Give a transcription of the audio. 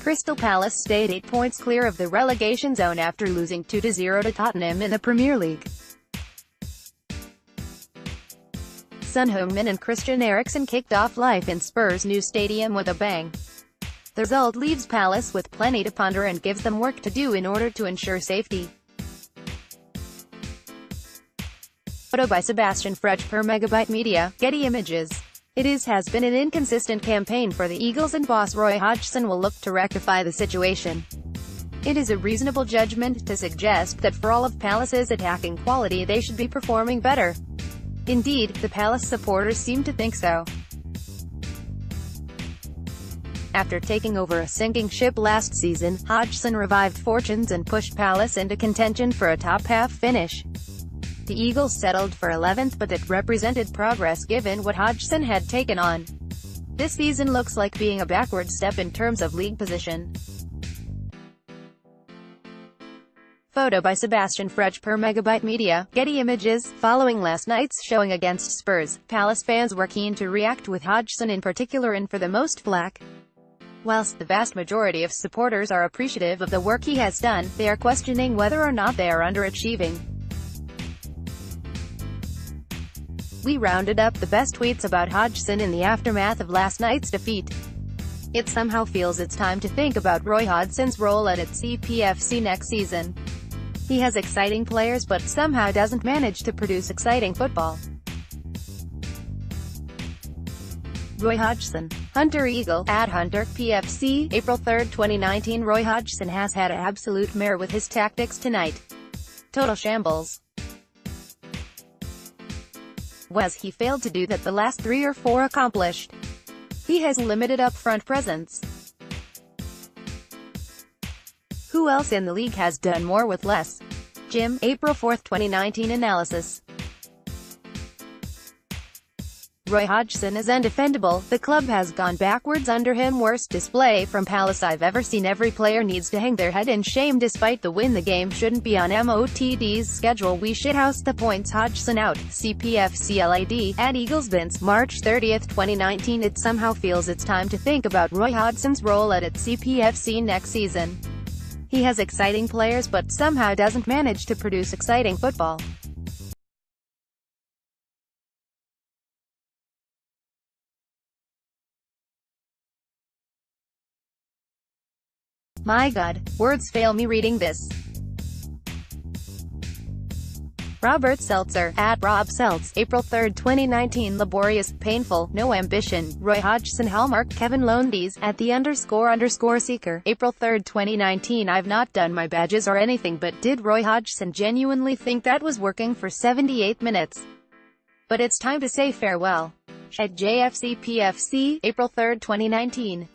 Crystal Palace stayed 8 points clear of the relegation zone after losing 2-0 to Tottenham in the Premier League. Son Heung-Min and Christian Eriksen kicked off life in Spurs' new stadium with a bang. The result leaves Palace with plenty to ponder and gives them work to do in order to ensure safety. Photo by Sebastian Frej per Megabyte Media, Getty Images. It has been an inconsistent campaign for the Eagles, and boss Roy Hodgson will look to rectify the situation. It is a reasonable judgment to suggest that for all of Palace's attacking quality they should be performing better. Indeed, the Palace supporters seem to think so. After taking over a sinking ship last season, Hodgson revived fortunes and pushed Palace into contention for a top-half finish. The Eagles settled for 11th, but it represented progress given what Hodgson had taken on. This season looks like being a backward step in terms of league position. Photo by Sebastian Frej per Megabyte Media, Getty Images. Following last night's showing against Spurs, Palace fans were keen to react, with Hodgson in particular in for the most flack. Whilst the vast majority of supporters are appreciative of the work he has done, they are questioning whether or not they are underachieving. We rounded up the best tweets about Hodgson in the aftermath of last night's defeat. It somehow feels it's time to think about Roy Hodgson's role at CPFC next season. He has exciting players but somehow doesn't manage to produce exciting football. Roy Hodgson. Hunter Eagle, @Hunter, PFC, April 3, 2019. Roy Hodgson has had an absolute mare with his tactics tonight. Total shambles. Was he failed to do that the last 3 or 4 accomplished? He has limited up-front presence. Who else in the league has done more with less? Jim, April 4, 2019. Analysis. Roy Hodgson is undefendable. The club has gone backwards under him. Worst display from Palace I've ever seen. Every player needs to hang their head in shame despite the win. The game shouldn't be on MOTD's schedule. We shithouse the points. Hodgson out. CPFC LAD, @Eagles Vince, March 30, 2019. It somehow feels it's time to think about Roy Hodgson's role at CPFC next season. He has exciting players but somehow doesn't manage to produce exciting football. My God, words fail me reading this. Robert Seltzer, @RobSeltz, April 3, 2019. Laborious, painful, no ambition. Roy Hodgson hallmark. Kevin Lowndes, @the__seeker, April 3, 2019. I've not done my badges or anything, but did Roy Hodgson genuinely think that was working for 78 minutes? But it's time to say farewell. @JFCPFC, April 3, 2019.